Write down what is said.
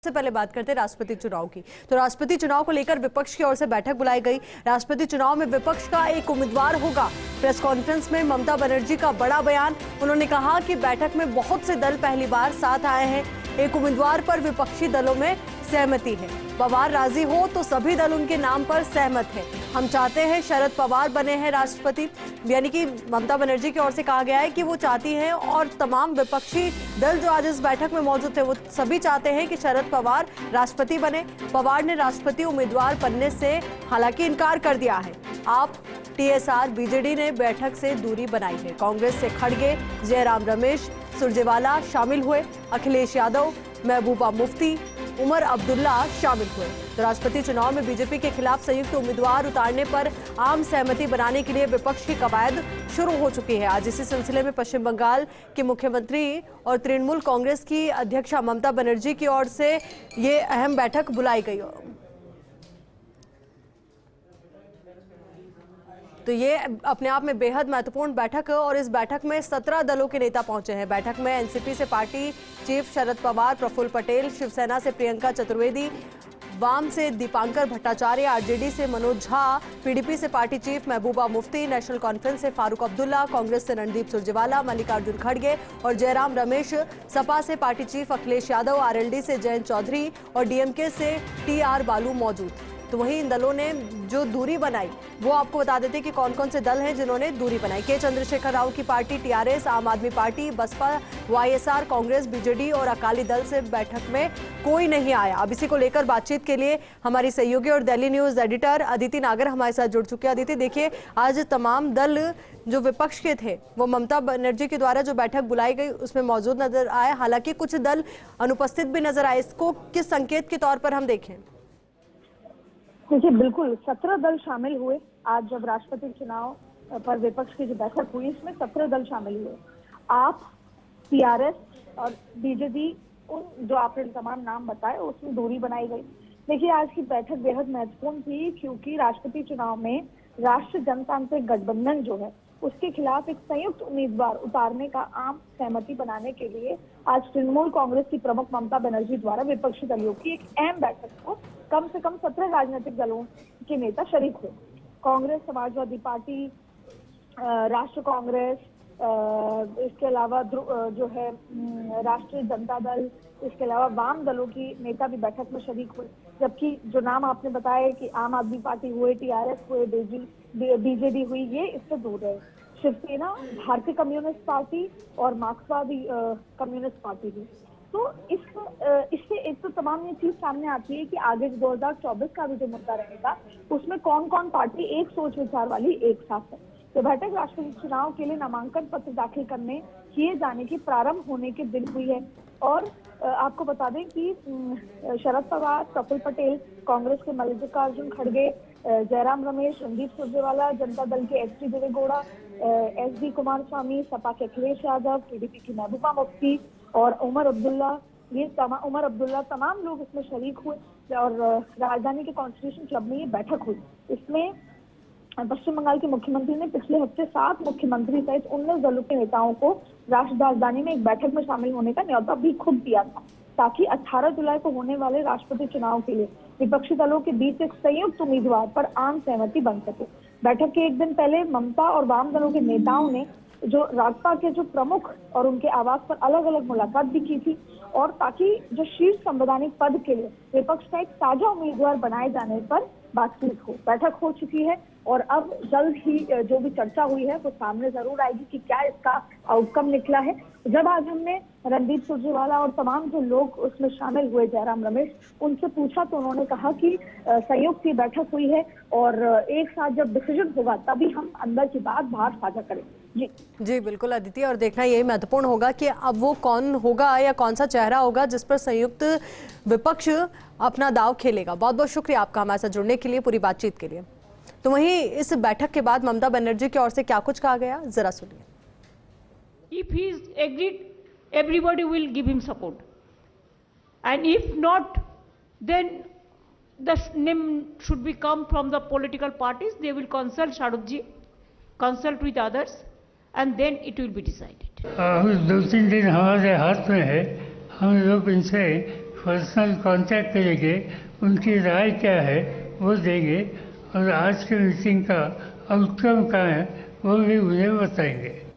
से पहले बात करते हैं राष्ट्रपति चुनाव की। तो राष्ट्रपति चुनाव को लेकर विपक्ष की ओर से बैठक बुलाई गई। राष्ट्रपति चुनाव में विपक्ष का एक उम्मीदवार होगा। प्रेस कॉन्फ्रेंस में ममता बनर्जी का बड़ा बयान। उन्होंने कहा कि बैठक में बहुत से दल पहली बार साथ आए हैं। एक उम्मीदवार पर विपक्षी दलों में सहमति है। पवार राजी हो तो सभी दल उनके नाम पर सहमत है। हम चाहते हैं शरद पवार बने हैं राष्ट्रपति, यानी कि ममता बनर्जी की ओर से कहा गया है कि वो चाहती हैं और तमाम विपक्षी दल जो आज इस बैठक में मौजूद थे वो सभी चाहते हैं कि शरद पवार राष्ट्रपति बने। पवार ने राष्ट्रपति उम्मीदवार बनने से हालांकि इनकार कर दिया है। आप टीएसआर बीजेडी ने बैठक से दूरी बनाई है। कांग्रेस से खड़गे, जयराम रमेश, सुरजेवाला शामिल हुए। अखिलेश यादव, महबूबा मुफ्ती, उमर अब्दुल्ला शामिल हुए। तो राष्ट्रपति चुनाव में बीजेपी के खिलाफ संयुक्त उम्मीदवार उतारने पर आम सहमति बनाने के लिए विपक्ष की कवायद शुरू हो चुकी है। आज इसी सिलसिले में पश्चिम बंगाल के मुख्यमंत्री और तृणमूल कांग्रेस की अध्यक्षा ममता बनर्जी की ओर से ये अहम बैठक बुलाई गई। तो ये अपने आप में बेहद महत्वपूर्ण बैठक है और इस बैठक में 17 दलों के नेता पहुंचे हैं। बैठक में एनसीपी से पार्टी चीफ शरद पवार, प्रफुल्ल पटेल, शिवसेना से प्रियंका चतुर्वेदी, वाम से दीपांकर भट्टाचार्य, आरजेडी से मनोज झा, पीडीपी से party chief Mehbooba Mufti, national conference से फारूक अब्दुल्ला, कांग्रेस से रणदीप सुरजेवाला, मल्लिकार्जुन खड़गे और जयराम रमेश, सपा से party chief Akhilesh Yadav, RLD से जयंत चौधरी और डीएमके से टीआर बालू मौजूद। तो वहीं इन दलों ने जो दूरी बनाई वो आपको बता देते कि कौन कौन से दल हैं जिन्होंने दूरी बनाई। के चंद्रशेखर राव की party TRS, Aam Aadmi party, Baspa, YSR, Congress, BJD और अकाली दल से बैठक में कोई नहीं आया। अब इसी को लेकर बातचीत के लिए हमारी सहयोगी और दिल्ली न्यूज एडिटर अदिति नागर हमारे साथ जुड़ चुके हैं। अदिति, देखिए आज तमाम दल जो विपक्ष के थे वो ममता बनर्जी के द्वारा जो बैठक बुलाई गई उसमें मौजूद नजर आए, हालांकि कुछ दल अनुपस्थित भी नजर आए। इसको किस संकेत के तौर पर हम देखें? देखिए, बिल्कुल 17 दल शामिल हुए। आज जब राष्ट्रपति चुनाव पर विपक्ष की जो बैठक हुई इसमें 17 दल शामिल हुए। आप, टीआरएस और बीजेडी, उन जो आपने तमाम नाम बताए उसमें दूरी बनाई गई। देखिए, आज की बैठक बेहद महत्वपूर्ण थी क्योंकि राष्ट्रपति चुनाव में राष्ट्रीय जनतांत्रिक गठबंधन जो है उसके खिलाफ एक संयुक्त उम्मीदवार उतारने का आम सहमति बनाने के लिए आज तृणमूल कांग्रेस की प्रमुख ममता बनर्जी द्वारा विपक्षी दलों की एक अहम बैठक को कम से कम 17 राजनीतिक दलों के नेता शरीक हुए। कांग्रेस, समाजवादी पार्टी, राष्ट्र कांग्रेस, इसके अलावा जो है राष्ट्रीय जनता दल, इसके अलावा वाम दलों की नेता भी बैठक में शरीक हुए। जबकि जो नाम आपने बताया कि आम आदमी पार्टी हुए, टीआरएस हुए, बीजेडी हुई, ये इससे दूर है। शिवसेना, भारतीय कम्युनिस्ट पार्टी और मार्क्सवादी कम्युनिस्ट पार्टी भी। तो इससे एक तो तमाम ये चीज सामने आती है कि आगे 2024 का भी जो मुद्दा रहेगा उसमें कौन कौन पार्टी एक सोच विचार वाली एक साथ है। तो बैठक राष्ट्रपति चुनाव के लिए नामांकन पत्र दाखिल करने किए जाने की प्रारंभ होने के दिन हुई है। और आपको बता दें कि शरद पवार, प्रफुल्ल पटेल, कांग्रेस के मल्लिकार्जुन खड़गे, जयराम रमेश, रणदीप सुरजेवाला, जनता दल के एसटी देवेगौड़ा, एसडी कुमारस्वामी, सपा के अखिलेश यादव, पीडीपी की महबूबा मुफ्ती और उमर अब्दुल्ला, तमाम लोग इसमें शरीक हुए और राजधानी के कॉन्स्टिट्यूशन क्लब में ये बैठक हुई। इसमें पश्चिम बंगाल के मुख्यमंत्री ने पिछले हफ्ते 7 मुख्यमंत्री सहित 19 दलों के नेताओं को राष्ट्रीय राजधानी में एक बैठक में शामिल होने का न्योता भी खुद दिया था ताकि 18 जुलाई को होने वाले राष्ट्रपति चुनाव के लिए विपक्षी दलों के बीच एक संयुक्त उम्मीदवार पर आम सहमति बन सके। बैठक के एक दिन पहले ममता और वाम दलों के नेताओं ने जो राजपा के जो प्रमुख और उनके आवास पर अलग अलग मुलाकात भी की थी और ताकि जो शीर्ष संवैधानिक पद के लिए विपक्ष का एक साझा उम्मीदवार बनाए जाने पर बातचीत हो। बैठक हो चुकी है और अब जल्द ही जो भी चर्चा हुई है वो सामने जरूर आएगी कि क्या इसका आउटकम निकला है। जब आज हमने रणदीप सुरजेवाला और तमाम जो लोग उसमें शामिल हुए, जयराम रमेश, उनसे पूछा तो उन्होंने कहा कि संयुक्त की बैठक हुई है और एक साथ जब डिसीजन होगा तभी हम अंदर की बात बाहर साझा करेंगे। जी बिल्कुल अदिति, और देखना यही महत्वपूर्ण होगा कि अब वो कौन होगा या कौन सा चेहरा होगा जिस पर संयुक्त विपक्ष अपना दाव खेलेगा। बहुत बहुत शुक्रिया आपका हमारे साथ जुड़ने के लिए, पूरी बातचीत के लिए। तो वहीं इस बैठक के बाद ममता बनर्जी की ओर से क्या कुछ कहा गया, जरा सुनिए। If he is agreed, everybody will give him support, and if not, then the name should be come from the political parties. They will consult Shahrukh ji, consult with others, and then it will be decided. 2-3 दिन हमारे हाथ में है, हम लोग इनसे personal contact करेंगे, उनकी राय क्या है वो देंगे और आज के मीटिंग का आउटकम क्या है वो भी उन्हें बताएंगे।